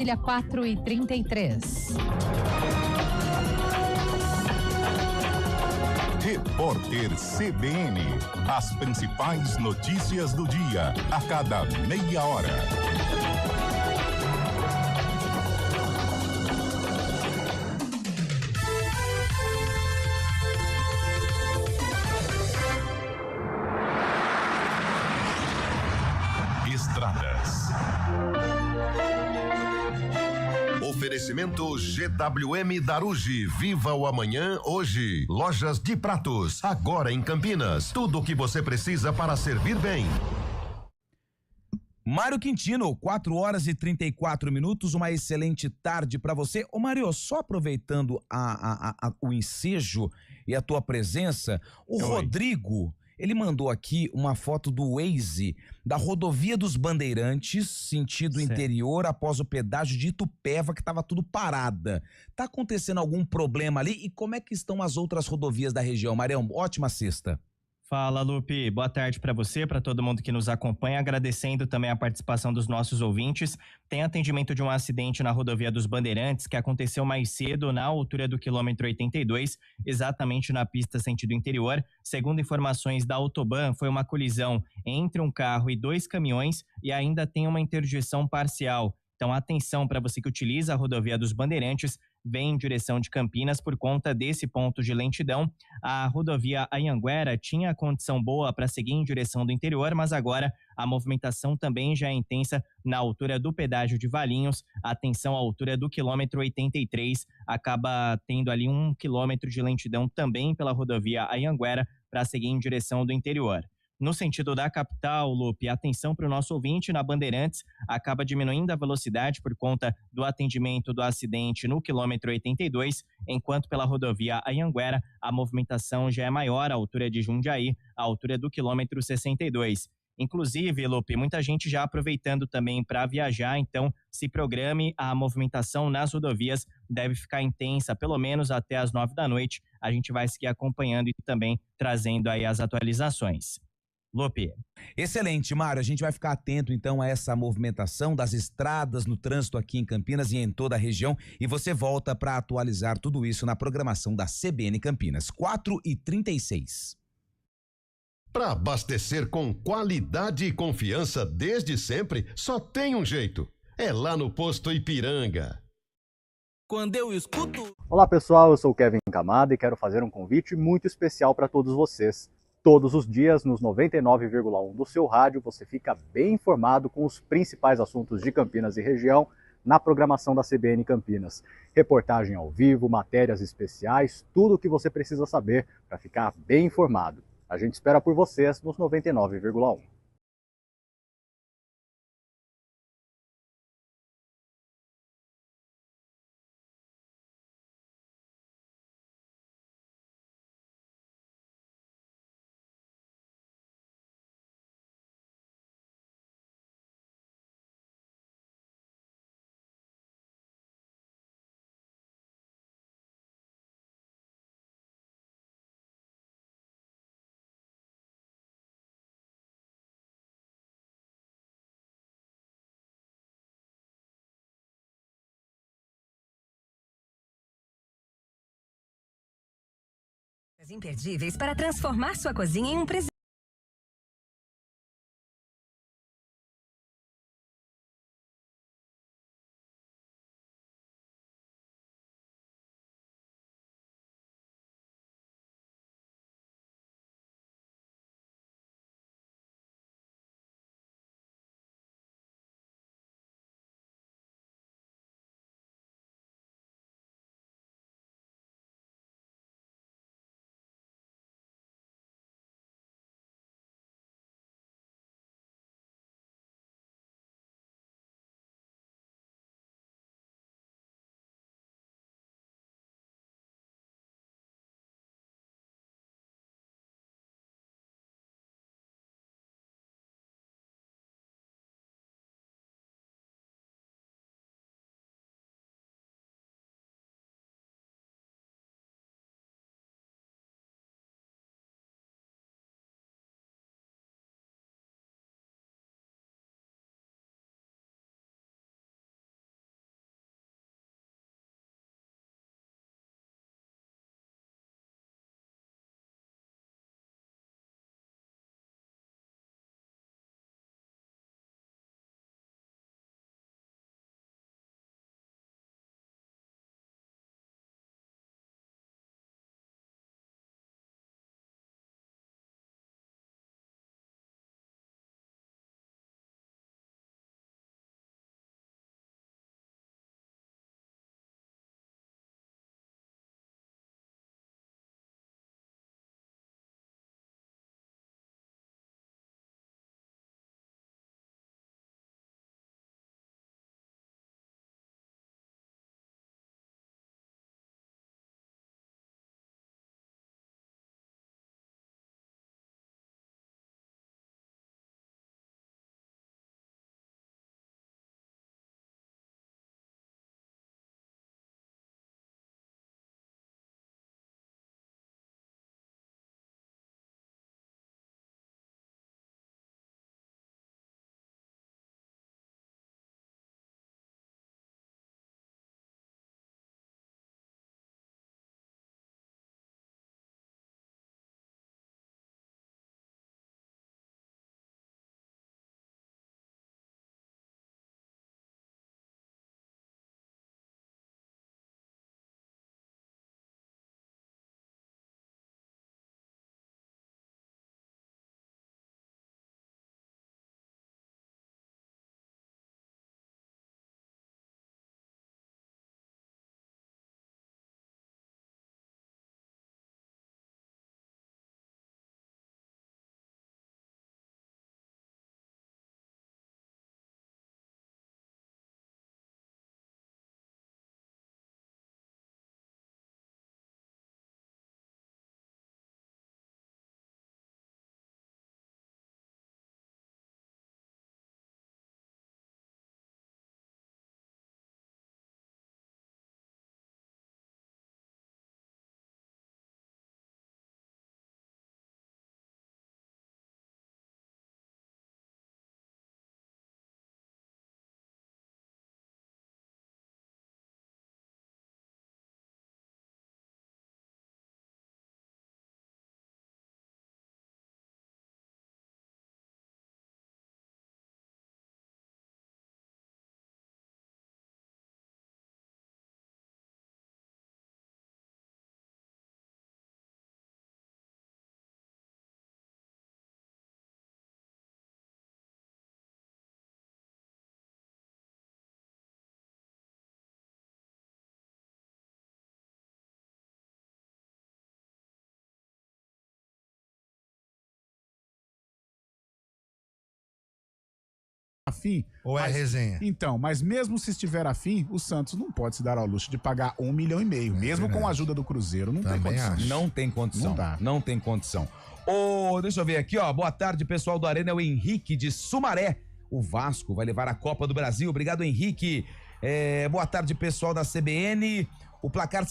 Ilha 4h33. Repórter CBN. As principais notícias do dia, a cada meia hora. Estradas. Oferecimento GWM Darugi. Viva o amanhã hoje. Lojas de pratos, agora em Campinas. Tudo o que você precisa para servir bem. Mário Quintino, 4h34, uma excelente tarde para você. Ô Mário, só aproveitando o ensejo e a tua presença, o Rodrigo, ele mandou aqui uma foto do Waze da rodovia dos Bandeirantes, sentido interior, após o pedágio de Itupeva, que estava tudo parada. Tá acontecendo algum problema ali? E como é que estão as outras rodovias da região? Marião, ótima sexta. Fala, Lupe. Boa tarde para você, para todo mundo que nos acompanha, agradecendo também a participação dos nossos ouvintes. Tem atendimento de um acidente na rodovia dos Bandeirantes que aconteceu mais cedo na altura do quilômetro 82, exatamente na pista sentido interior. Segundo informações da Autoban, foi uma colisão entre um carro e dois caminhões e ainda tem uma interdição parcial. Então, atenção para você que utiliza a rodovia dos Bandeirantes, vem em direção de Campinas por conta desse ponto de lentidão. A rodovia Anhanguera tinha condição boa para seguir em direção do interior, mas agora a movimentação também já é intensa na altura do pedágio de Valinhos. Atenção à altura do quilômetro 83, acaba tendo ali 1 quilômetro de lentidão também pela rodovia Anhanguera para seguir em direção do interior. No sentido da capital, Lupe, atenção para o nosso ouvinte, na Bandeirantes acaba diminuindo a velocidade por conta do atendimento do acidente no quilômetro 82, enquanto pela rodovia Anhanguera a movimentação já é maior, a altura de Jundiaí, a altura do quilômetro 62. Inclusive, Lupe, muita gente já aproveitando também para viajar, então se programe, a movimentação nas rodovias deve ficar intensa, pelo menos até as 9 da noite. A gente vai seguir acompanhando e também trazendo aí as atualizações. Lupe. Excelente, Mário. A gente vai ficar atento então a essa movimentação das estradas no trânsito aqui em Campinas e em toda a região, e você volta para atualizar tudo isso na programação da CBN Campinas. 4h36. Para abastecer com qualidade e confiança desde sempre, só tem um jeito. É lá no Posto Ipiranga. Quando eu escuto... Olá pessoal, eu sou o Kevin Camada e quero fazer um convite muito especial para todos vocês. Todos os dias, nos 99,1 do seu rádio, você fica bem informado com os principais assuntos de Campinas e região na programação da CBN Campinas. Reportagem ao vivo, matérias especiais, tudo o que você precisa saber para ficar bem informado. A gente espera por vocês nos 99,1. Imperdíveis para transformar sua cozinha em um presente. afim... Ou é resenha? Então, mas mesmo se estiver afim, o Santos não pode se dar ao luxo de pagar 1,5 milhão, mesmo com a ajuda do Cruzeiro. Não tem condição. Não tem condição. Não tem condição. Deixa eu ver aqui, ó. Boa tarde, pessoal do Arena, é o Henrique de Sumaré. O Vasco vai levar a Copa do Brasil. Obrigado, Henrique. Boa tarde, pessoal da CBN. O placar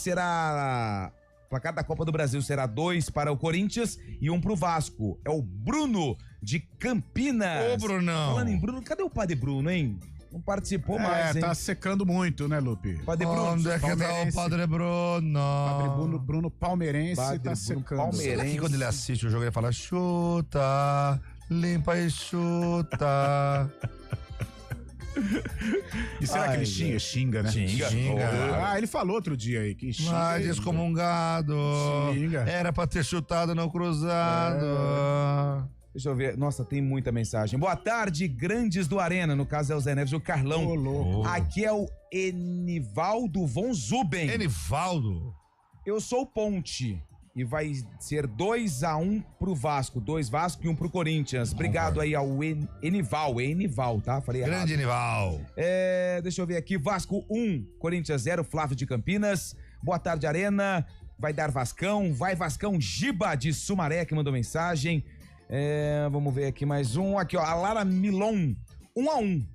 da Copa do Brasil será 2 para o Corinthians e 1 pro Vasco. É o Bruno de Campinas. Ô, Brunão. Falando em Bruno, cadê o Padre Bruno, hein? Não participou mais, hein? Tá secando muito, né, Lupe? Padre Bruno. Onde é que tá o Padre Bruno? Padre Bruno palmeirense Padre tá Bruno secando. palmeirense. Será que quando ele assiste o jogo ele fala chuta, limpa e chuta? E será que ele xinga? Xinga, né? Xinga. Ele falou outro dia aí que xinga. Mas excomungado. Xinga. Era pra ter chutado, não cruzado. Deixa eu ver. Nossa, tem muita mensagem. Boa tarde, grandes do Arena. No caso é o Zé Neves e o Carlão. Ô, louco. Aqui é o Enivaldo von Zuben. Enivaldo? Eu sou o Ponte. E vai ser 2-1 pro Vasco. 2 Vasco e 1 pro Corinthians. Obrigado aí ao Enival. É Enival, tá? Falei errado. Grande Enival. Deixa eu ver aqui. Vasco 1, Corinthians 0, Flávio de Campinas. Boa tarde, Arena. Vai dar Vascão. Vai Vascão. Giba de Sumaré que mandou mensagem. Vamos ver aqui mais um. Aqui, ó. A Lara Milon. 1-1.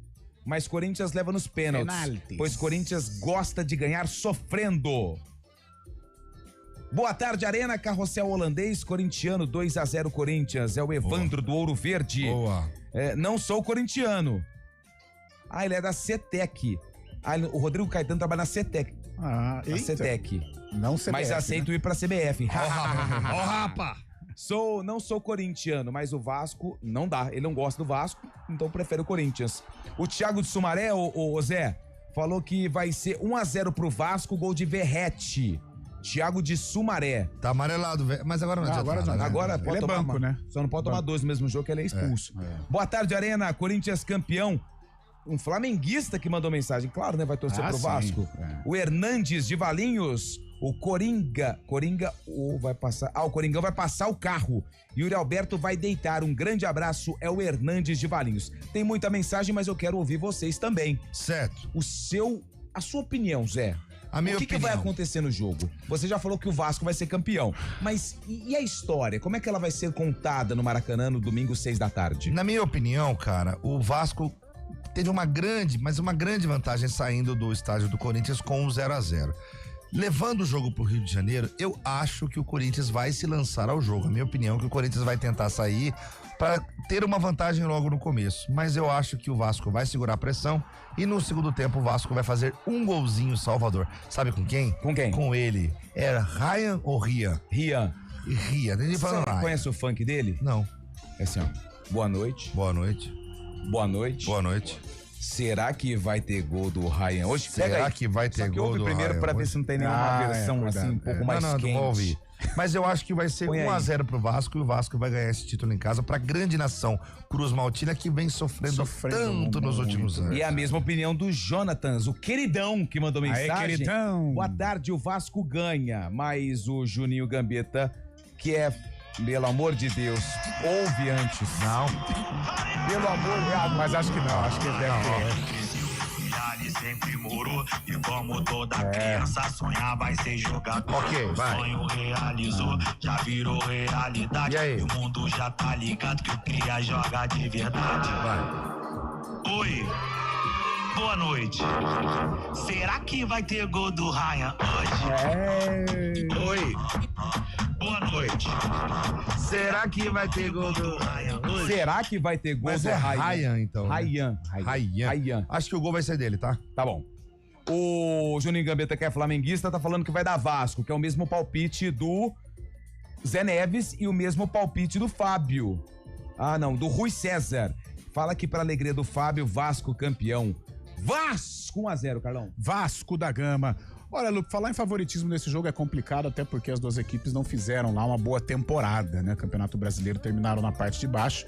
Mas Corinthians leva nos pênaltis. Pois Corinthians gosta de ganhar sofrendo. Boa tarde, Arena. Carrossel holandês, corintiano, 2-0 Corinthians. É o Evandro do Ouro Verde. Boa. Não sou corintiano. Ele é da CETEC. O Rodrigo Caetano trabalha na CETEC. Na CETEC. Não CBF, mas aceito ir pra CBF. Ó, rapa. Não sou corintiano, mas o Vasco não dá. Ele não gosta do Vasco, então prefere o Corinthians. O Thiago de Sumaré, o Zé, falou que vai ser 1-0 pro Vasco, gol de Verrete. Thiago de Sumaré. Tá amarelado, velho. Mas agora não adianta. Agora pode tomar banco, né? Só não pode tomar 2 no mesmo jogo, que ele é expulso. Boa tarde, Arena. Corinthians campeão. Um flamenguista que mandou mensagem. Claro, né? Vai torcer pro Vasco. O Hernandes de Valinhos. O Coringão vai passar. O Coringão vai passar o carro. Yuri Alberto vai deitar. Um grande abraço. É o Hernandes de Valinhos. Tem muita mensagem, mas eu quero ouvir vocês também. Certo. A sua opinião, Zé. O que vai acontecer no jogo? Você já falou que o Vasco vai ser campeão, mas e a história? Como é que ela vai ser contada no Maracanã no domingo, 6 da tarde? Na minha opinião, cara, o Vasco teve uma grande vantagem saindo do estádio do Corinthians com um 0-0. Levando o jogo pro Rio de Janeiro, eu acho que o Corinthians vai se lançar ao jogo. A minha opinião é que o Corinthians vai tentar sair para ter uma vantagem logo no começo. Mas eu acho que o Vasco vai segurar a pressão e no segundo tempo o Vasco vai fazer um golzinho Salvador. Sabe com quem? Com quem? Com ele. Era Ryan ou Rian? Rian. Você conhece o funk dele? Não. É assim, ó. Boa noite. Boa noite. Boa noite. Boa noite. Será que vai ter gol do Ryan hoje? Será que vai ter gol do Ryan? Primeiro pra ver se não tem nenhuma versão assim um pouco mais quente. Não vou ouvir. Mas eu acho que vai ser 1-0 pro Vasco e o Vasco vai ganhar esse título em casa pra grande nação Cruz Maltina que vem sofrendo tanto nos últimos anos. E a mesma opinião do Jonatas, o queridão que mandou mensagem. Queridão. Boa tarde, o Vasco ganha, mas o Juninho Gambetta, que é, pelo amor de Deus, ouve antes. Não. Pelo amor de Deus. Mas acho que não, acho que deve ter. Sempre morou e como toda criança sonhar vai ser jogador. Ok, vai. O sonho realizou, já virou realidade. E aí? O mundo já tá ligado que o cria joga de verdade. Vai. Oi, boa noite. Será que vai ter gol do Ryan hoje? Oi. Boa noite. Será que vai ter gol do Ryan hoje? Será que vai ter gol Mas do é Ryan? Ryan, então. Né? Ryan. Acho que o gol vai ser dele, tá? Tá bom. O Juninho Gambetta, que é flamenguista, tá falando que vai dar Vasco, que é o mesmo palpite do Zé Neves e o mesmo palpite do Fábio. Do Rui César. Fala que pra alegria do Fábio, Vasco campeão. Vasco 1-0, Carlão. Vasco da Gama. Olha, Lupe, falar em favoritismo nesse jogo é complicado, até porque as duas equipes não fizeram lá uma boa temporada, né? Campeonato Brasileiro terminaram na parte de baixo.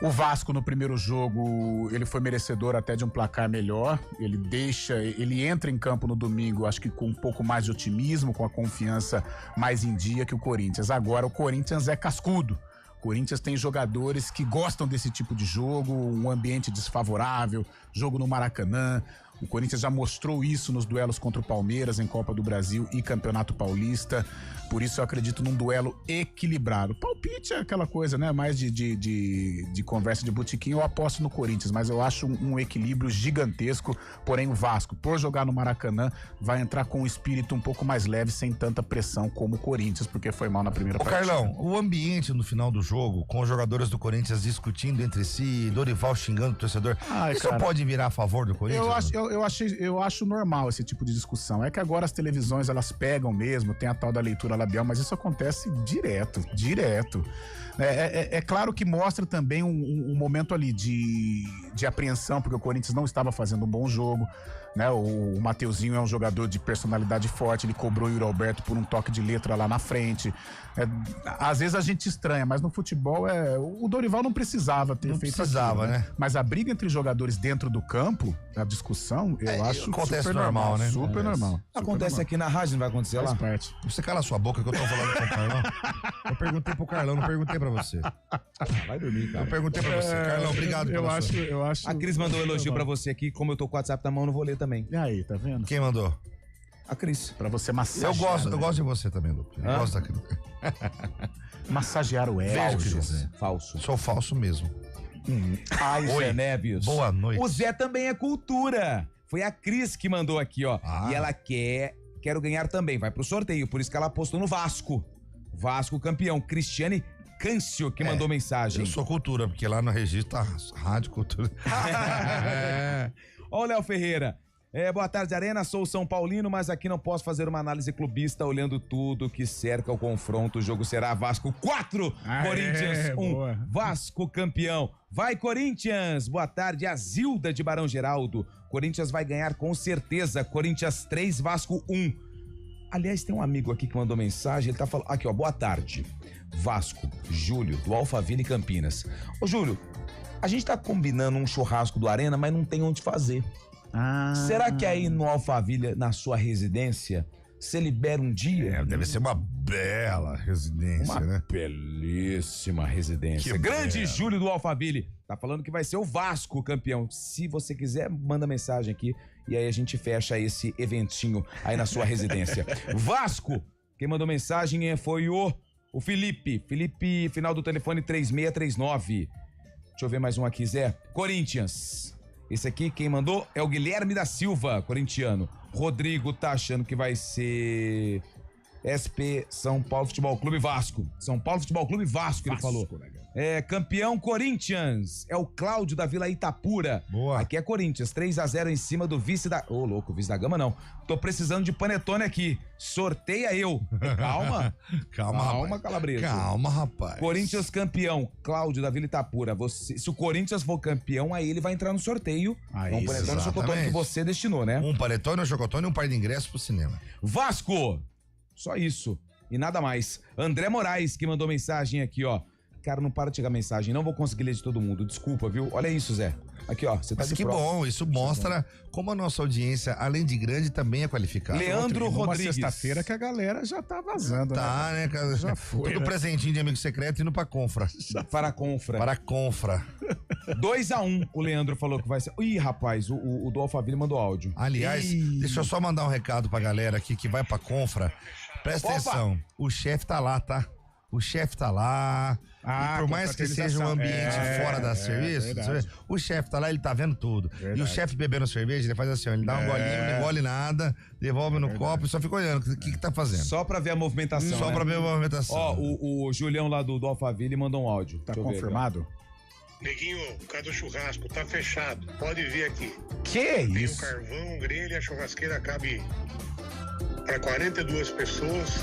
O Vasco no primeiro jogo, ele foi merecedor até de um placar melhor. Ele entra em campo no domingo, acho que com um pouco mais de otimismo, com a confiança mais em dia que o Corinthians. Agora o Corinthians é cascudo. Corinthians tem jogadores que gostam desse tipo de jogo, um ambiente desfavorável, jogo no Maracanã. O Corinthians já mostrou isso nos duelos contra o Palmeiras em Copa do Brasil e Campeonato Paulista. Por isso eu acredito num duelo equilibrado. Palpite é aquela coisa, né? Mais de conversa de botequim. Eu aposto no Corinthians, mas eu acho um equilíbrio gigantesco. Porém, o Vasco, por jogar no Maracanã, vai entrar com um espírito um pouco mais leve, sem tanta pressão como o Corinthians, porque foi mal na primeira partida. Carlão, o ambiente no final do jogo, com os jogadores do Corinthians discutindo entre si, Dorival xingando o torcedor, isso cara, pode virar a favor do Corinthians? Eu acho normal esse tipo de discussão. É que agora as televisões, elas pegam mesmo, tem a tal da leitura labial, mas isso acontece direto. É claro que mostra também um momento ali de apreensão, porque o Corinthians não estava fazendo um bom jogo, né? O Mateuzinho é um jogador de personalidade forte, ele cobrou o Yuri Alberto por um toque de letra lá na frente. Às vezes a gente estranha, mas no futebol o Dorival não precisava ter feito aquilo, né? Mas a briga entre jogadores dentro do campo, a discussão, eu acho acontece super normal, né? Super normal. Acontece aqui na rádio, não vai acontecer lá? Parte. Você cala sua boca que eu tô falando com o Carlão. Eu perguntei pro Carlão, não perguntei pra você. Vai dormir, cara. Eu perguntei pra você. Carlão, obrigado eu acho. A Cris mandou um elogio pra você aqui, como eu tô com o WhatsApp na mão, não vou ler também. E aí, tá vendo? Quem mandou? A Cris. Pra você massagear. Eu gosto de você também, Lupe. Eu gosto da Cris. Massagear o ego. Falso. Sou falso mesmo. Ai, Zé Neves. Boa noite. O Zé também é cultura. Foi a Cris que mandou aqui, ó. E ela quero ganhar também. Vai pro sorteio, por isso que ela apostou no Vasco. Vasco campeão. Cristiane Câncio que mandou mensagem. Eu sou cultura, porque lá no registro tá Rádio Cultura. Ó o Léo Ferreira. Boa tarde, Arena. Sou São Paulino, mas aqui não posso fazer uma análise clubista olhando tudo que cerca o confronto. O jogo será Vasco 4, Corinthians 1. Vasco campeão. Vai, Corinthians! Boa tarde, a Zilda de Barão Geraldo. Corinthians vai ganhar com certeza. Corinthians 3, Vasco 1. Aliás, tem um amigo aqui que mandou mensagem. Ele tá falando... Aqui, ó. Boa tarde. Vasco, Júlio, do Alphaville Campinas. Ô, Júlio, a gente tá combinando um churrasco do Arena, mas não tem onde fazer. Será que aí no Alphaville, na sua residência, você libera um dia? Deve ser uma bela residência, né? Belíssima residência. Grande Júlio do Alphaville. Tá falando que vai ser o Vasco campeão. Se você quiser, manda mensagem aqui e aí a gente fecha esse eventinho aí na sua residência. Vasco! Quem mandou mensagem foi o Felipe. Felipe, final do telefone 3639. Deixa eu ver mais um aqui, Zé. Corinthians. Esse aqui, quem mandou é o Guilherme da Silva, corintiano. Rodrigo tá achando que vai ser SP São Paulo Futebol Clube Vasco. São Paulo Futebol Clube Vasco, ele falou. Campeão Corinthians. É o Cláudio da Vila Itapura. Boa. Aqui é Corinthians, 3-0 em cima do vice da... Ô, louco, vice da Gama não. Tô precisando de panetone aqui. Sorteia eu. Calma. Calma, Calabresa. Calma, rapaz. Corinthians campeão. Cláudio da Vila Itapura. Se o Corinthians for campeão, aí ele vai entrar no sorteio. Um panetone e chocotone que você destinou, né? Um panetone, um chocotone e um par de ingressos pro cinema. Vasco. Só isso. E nada mais. André Moraes que mandou mensagem aqui, ó. Cara, não para de chegar mensagem. Não vou conseguir ler de todo mundo. Desculpa, viu? Olha isso, Zé. Aqui, ó. Você tá Mas que bom. Isso mostra como a nossa audiência, além de grande, também é qualificada. Leandro Rodrigues. Sexta-feira que a galera já tá vazando. Tá, né, cara? Já foi. Todo presentinho de amigo secreto indo pra Confra. Para a Confra. Para a Confra. 2-1, o Leandro falou que vai ser. Ih, rapaz, o do Alphaville mandou áudio. Aliás, deixa eu só mandar um recado pra galera aqui que vai pra Confra. Presta atenção. O chefe tá lá, tá? O chefe tá lá. E por mais que seja um ambiente fora da serviço, o chefe tá lá, ele tá vendo tudo. E o chefe bebendo cerveja, ele faz assim, ó, ele dá um golinho, não engole nada, devolve no copo e só fica olhando o que tá fazendo. Só pra ver a movimentação. Só pra ver a movimentação. Ó, o Julião lá do Alphaville mandou um áudio. Tá confirmado? Neguinho, por causa do churrasco, tá fechado. Pode vir aqui. Que isso? Tem o carvão, grelha, a churrasqueira cabe para 42 pessoas.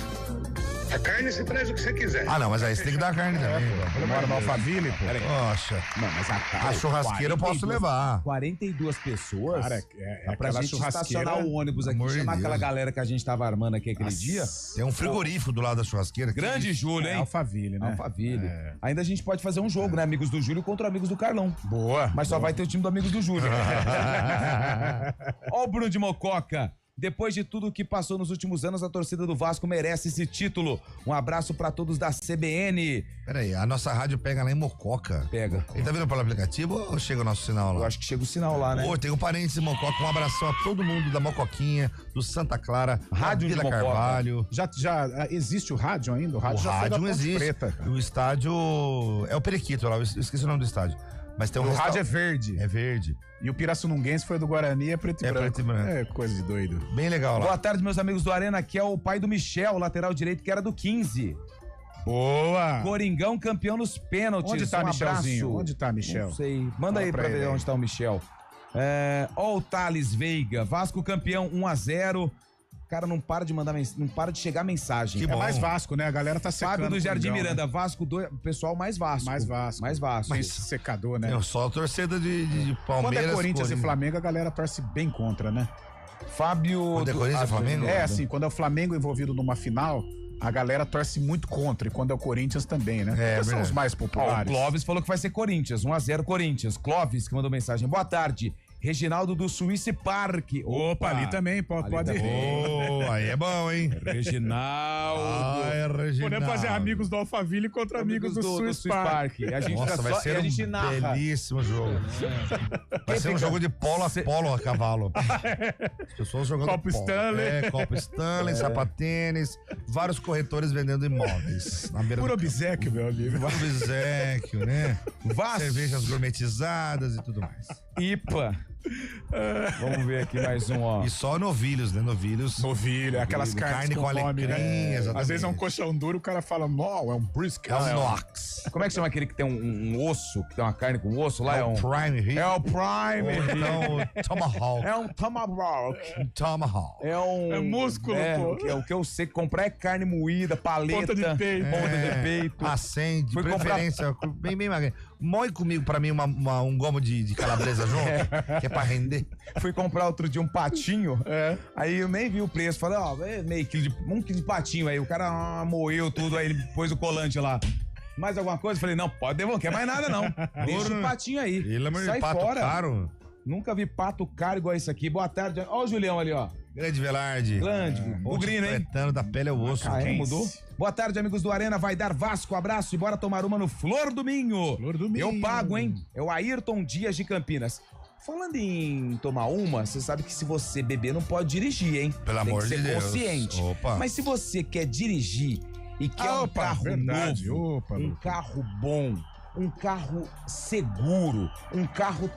A carne você traz o que você quiser. Ah, não, mas aí você tem que dar a carne também. Eu moro no Alphaville, pô. Poxa. Não, mas a churrasqueira eu posso levar. 42 pessoas? Cara, dá pra gente estacionar o ônibus aqui, chamar aquela galera que a gente tava armando aqui aquele dia. Tem um frigorífico do lado da churrasqueira. Grande Júlio, hein? Alphaville, né? Alphaville. Ainda a gente pode fazer um jogo, né? Amigos do Júlio contra amigos do Carlão. Boa. Mas só vai ter o time do Amigos do Júlio. Ó o Bruno de Mococa. Depois de tudo que passou nos últimos anos, a torcida do Vasco merece esse título. Um abraço pra todos da CBN. Peraí, a nossa rádio pega lá em Mococa. Pega. Ele tá vendo pelo aplicativo ou chega o nosso sinal lá? Eu acho que chega o sinal lá, né? Pô, tem um parente em Mococa, um abração a todo mundo da Mocoquinha, do Santa Clara, Rádio Vila de Mococa. Carvalho. Já existe o rádio ainda? O rádio O já foi da rádio não Ponte existe. Preta, cara. O estádio é o Periquito lá, eu esqueci o nome do estádio. Mas tem um O rádio é verde. É verde. E o Pirassununguense foi do Guarani, é preto e É branco. preto e branco. É coisa de doido. Bem legal lá. Boa tarde, meus amigos do Arena. Aqui é o pai do Michel, lateral direito, que era do 15. Boa! Coringão campeão nos pênaltis. Onde tá um Michelzinho? abraço. Onde tá Michel? Não sei. Manda Fala aí pra pra ver ele. onde tá o Michel. Ó o Thales Veiga. Vasco campeão 1-0. Cara, não para de mandar não para de chegar mensagem. É mais Vasco, né? A galera tá secando. Fábio do o Jardim Coringão, Miranda, Vasco 2, pessoal mais Vasco. Mais Vasco. Mais Vasco. Mas secador, né? É só a torcida de Quando Palmeiras. é Corinthians e Flamengo, a galera torce bem contra, né? Fábio... Quando é Corinthians e Flamengo? É, assim, quando é o Flamengo envolvido numa final, a galera torce muito contra. E quando é o Corinthians também, né? É, Porque são verdade. os mais Ó, o populares. Clóvis falou que vai ser Corinthians, 1-0 Corinthians. Clóvis que mandou mensagem. Boa tarde. Reginaldo do Suíce Park. Opa, ali também, pode também. Oh, aí é bom, hein? Reginaldo. Reginaldo. Podemos fazer amigos do Alphaville contra amigos do Swiss Park. A gente Nossa, fica vai só, ser e a gente um narra. belíssimo jogo. Vai ser um jogo de polo a polo a cavalo. As pessoas jogando Copo polo. Stanley. É, Copo Stanley, sapatênis, vários corretores vendendo imóveis. Na beira Por do obséquio, meu amigo. campo. Obséquio, né? Vasco. Cervejas gourmetizadas e tudo mais. IPA. Vamos ver aqui mais um, ó. E só novilhos, né? Novilhos. Novilho, aquelas carnes com com nome, alecrim, né? exatamente. Às vezes é um colchão duro, o cara fala, não, é um brisket. É um Não, Nox. Como é que chama aquele que tem um osso, que tem uma carne com osso lá? É o Prime Rib. É o Prime. Ou então o Tomahawk. É um tomahawk. Tomahawk. É um... É músculo, pô. O que eu sei que comprar é carne moída, paleta. Ponta de peito. Ponta de peito. Acende, de Fui comprar- preferência, bem magrinho. Moe comigo, pra mim, um gomo de calabresa junto, que é pra render. Fui comprar outro dia um patinho. Aí eu nem vi o preço. Falei, ó, meio quilo um quilo de patinho. Aí o cara moeu tudo, aí ele pôs o colante lá. Mais alguma coisa? Falei, não, pode devolver, não quer mais nada não. Deixa o patinho aí. Ele é Sai pato fora. caro. Nunca vi pato caro igual esse aqui. Boa tarde. Ó o Julião ali, ó. Grande Velarde. Grande, bugrino, hein? Pretando da pele ao osso. Ah, mudou? Boa tarde, amigos do Arena. Vai dar Vasco. Abraço e bora tomar uma no Flor do Minho. Flor do Minho. Eu pago, hein? É o Ayrton Dias de Campinas. Falando em tomar uma, você sabe que se você beber não pode dirigir, hein? Pelo amor Tem que de ser Deus. consciente. Opa. Mas se você quer dirigir e quer um Opa, carro verdade. novo, Opa, um Luca. carro bom, um carro seguro, um carro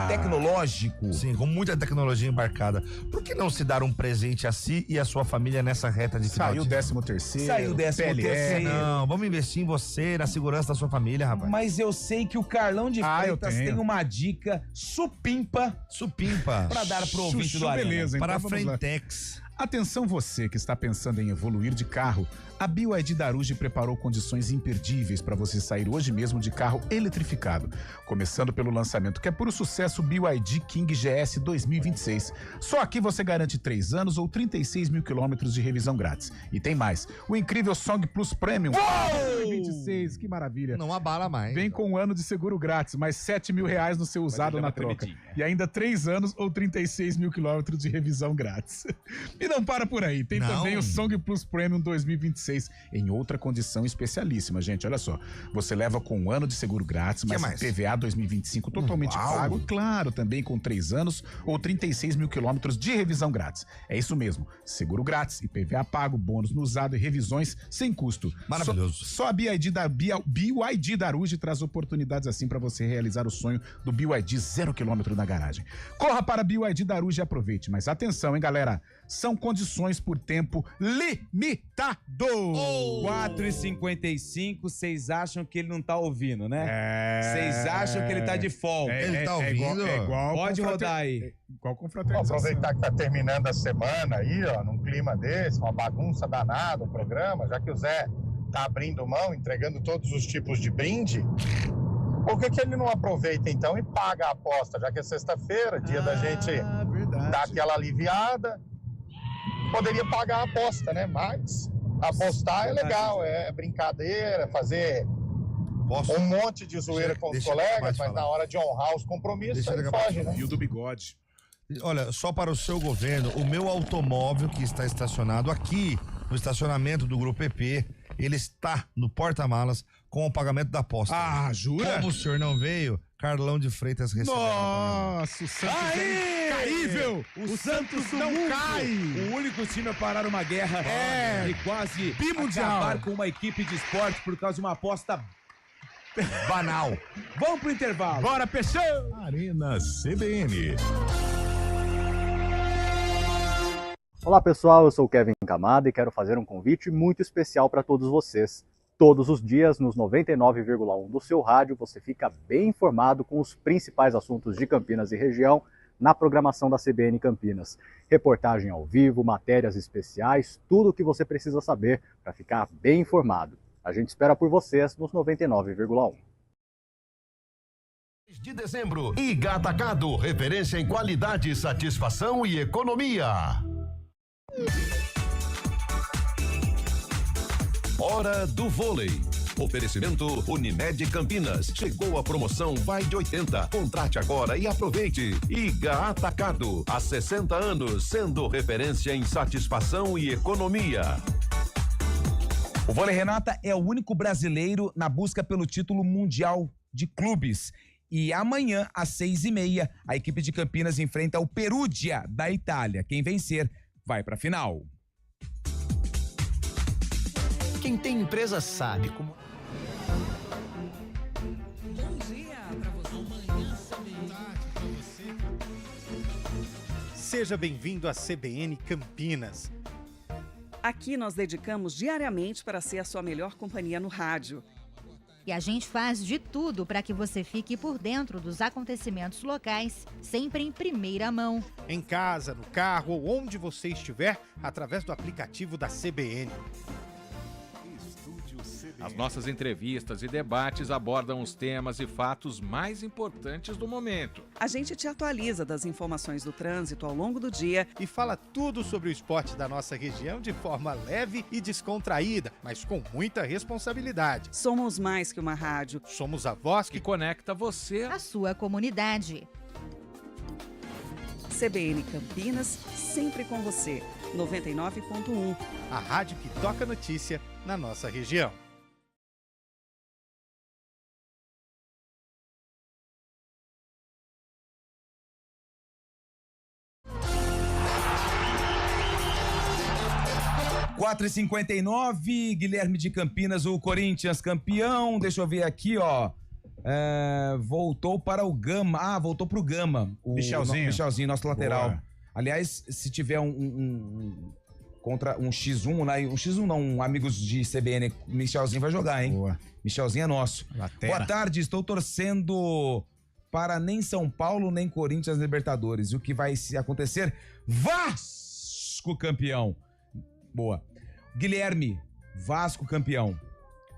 tecnológico. Sim, com muita tecnologia embarcada. Por que não se dar um presente a si e a sua família nessa reta de final Saiu de- 13º. Saiu 13º. Não, vamos investir em você, na segurança da sua família, rapaz. Mas eu sei que o Carlão de Ah, eu Freitas tenho. tem uma dica supimpa Supimpa. pra dar pro ouvinte Chuchu, do Arena. beleza, Para a então vamos lá. Frentex. Atenção você que está pensando em evoluir de carro, a BYD Daruge preparou condições imperdíveis para você sair hoje mesmo de carro eletrificado. Começando pelo lançamento que é puro sucesso, o BYD King GS 2026. Só aqui você garante 3 anos ou 36 mil quilômetros de revisão grátis. E tem mais, o incrível Song Plus Premium 2026, que maravilha. Não abala mais. Vem com um ano de seguro grátis, mais R$7 mil no seu usado na troca. E ainda 3 anos ou 36 mil quilômetros de revisão grátis. E não para por aí, tem Não. também o Song Plus Premium 2026 em outra condição especialíssima, gente, olha só. Você leva com um ano de seguro grátis, mas mais? PVA 2025 totalmente Uau. pago. Claro, também com 3 anos ou 36 mil quilômetros de revisão grátis. É isso mesmo, seguro grátis, IPVA pago, bônus no usado e revisões sem custo. Maravilhoso. Só a BYD Daruge traz oportunidades assim para você realizar o sonho do BYD 0 km na garagem. Corra para a BYD Daruge e aproveite. Mas atenção, hein, galera? São condições por tempo limitado. 4h55, vocês acham que ele não tá ouvindo, né? Vocês acham que ele tá de folga. Ele tá ouvindo? Pode rodar aí. Igual Vou confraternização. aproveitar que tá terminando a semana aí, ó, num clima desse, uma bagunça danada o programa, já que o Zé tá abrindo mão, entregando todos os tipos de brinde. Por que ele não aproveita então e paga a aposta, já que é sexta-feira, dia da gente verdade. dar aquela aliviada? Poderia pagar a aposta, né? Mas apostar é legal, é brincadeira, fazer Posso? um monte de zoeira com os Deixa eu colegas, acabar de mas falar. na hora de honrar os compromissos, Deixa eu aí acabar de foge, né? E o do bigode. Olha, só para o seu governo, o meu automóvel que está estacionado aqui no estacionamento do Grupo EP, ele está no porta-malas com o pagamento da aposta. Ah, jura? Como o senhor não veio, Carlão de Freitas recebeu. Nossa, o Santos é incaível! O Santos não cai! O único time a parar uma guerra e quase acabar com uma equipe de esporte por causa de uma aposta banal. Vamos pro intervalo. Bora, Peixão! Arena CBN. Olá pessoal, eu sou o Kevin Camada e quero fazer um convite muito especial para todos vocês. Todos os dias, nos 99,1 do seu rádio, você fica bem informado com os principais assuntos de Campinas e região na programação da CBN Campinas. Reportagem ao vivo, matérias especiais, tudo o que você precisa saber para ficar bem informado. A gente espera por vocês nos 99,1. De dezembro, Iga Atacado, referência em qualidade, satisfação e economia. Hora do vôlei. Oferecimento Unimed Campinas. Chegou a promoção Vai de 80. Contrate agora e aproveite. Iga Atacado. Há 60 anos, sendo referência em satisfação e economia. O Vôlei Renata é o único brasileiro na busca pelo título mundial de clubes. E amanhã, às 6h30, a equipe de Campinas enfrenta o Perugia, da Itália. Quem vencer, vai pra final. Quem tem empresa sabe como... Bom dia pra você. Amanhã tarde pra você. Seja bem-vindo à CBN Campinas. Aqui nós dedicamos diariamente para ser a sua melhor companhia no rádio. E a gente faz de tudo para que você fique por dentro dos acontecimentos locais, sempre em primeira mão. Em casa, no carro ou onde você estiver, através do aplicativo da CBN. As nossas entrevistas e debates abordam os temas e fatos mais importantes do momento. A gente te atualiza das informações do trânsito ao longo do dia e fala tudo sobre o esporte da nossa região de forma leve e descontraída, mas com muita responsabilidade. Somos mais que uma rádio. Somos a voz que conecta você à sua comunidade. CBN Campinas, sempre com você. 99.1. A rádio que toca notícia na nossa região. Quatro e 59, Guilherme de Campinas, o Corinthians campeão. Deixa eu ver aqui, ó. Voltou para o Gama. Ah, voltou pro Gama. O Michelzinho, nosso lateral. Boa. Aliás, se tiver contra um X1, né? Um X1 não, amigos de CBN, Michelzinho vai jogar, hein? Boa. Michelzinho é nosso. Latera. Boa tarde, estou torcendo para nem São Paulo, nem Corinthians Libertadores. O que vai acontecer? Vasco campeão. Boa. Guilherme, Vasco campeão.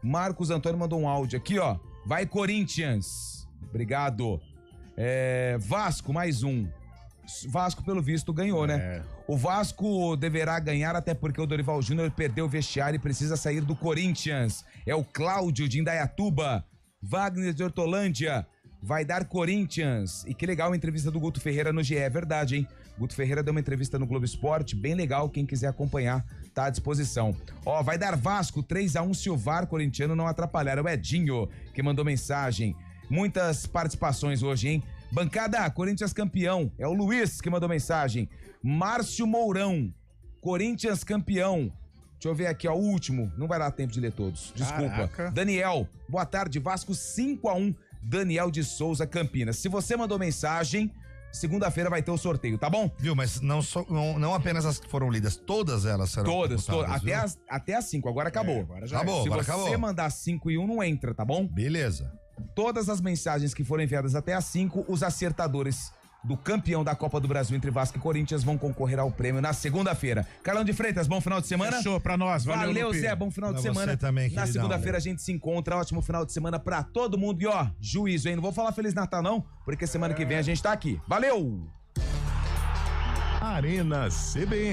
Marcos Antônio mandou um áudio aqui, ó. Vai Corinthians. Obrigado. Vasco, mais um. Vasco, pelo visto, ganhou, né? O Vasco deverá ganhar, até porque o Dorival Júnior perdeu o vestiário e precisa sair do Corinthians. É o Cláudio de Indaiatuba. Wagner de Hortolândia. Vai dar Corinthians. E que legal a entrevista do Guto Ferreira no GE. É verdade, hein? Guto Ferreira deu uma entrevista no Globo Esporte, bem legal, quem quiser acompanhar, tá à disposição. Ó, vai dar Vasco, 3-1, se o VAR corintiano não atrapalhar. O Edinho, que mandou mensagem. Muitas participações hoje, hein? Bancada, Corinthians campeão. É o Luiz que mandou mensagem. Márcio Mourão, Corinthians campeão. Deixa eu ver aqui, ó, o último. Não vai dar tempo de ler todos, desculpa. Caraca. Daniel, boa tarde, Vasco 5-1, Daniel de Souza, Campinas. Se você mandou mensagem... Segunda-feira vai ter o sorteio, tá bom? Viu, mas não apenas as que foram lidas, todas elas serão Todas. Até as 5, agora acabou. Agora já acabou, Se agora você acabou. mandar 5 e 1, não entra, tá bom? Beleza. Todas as mensagens que foram enviadas até as 5, os acertadores do campeão da Copa do Brasil entre Vasco e Corinthians vão concorrer ao prêmio na segunda-feira. Carlão de Freitas, bom final de semana. Fechou pra nós, valeu Zé, bom final de Pra semana. você também, na queridão. segunda-feira a gente se encontra, ótimo final de semana pra todo mundo. E ó, juízo, hein? Não vou falar Feliz Natal não, porque semana que vem a gente tá aqui. Valeu! Arena CBN.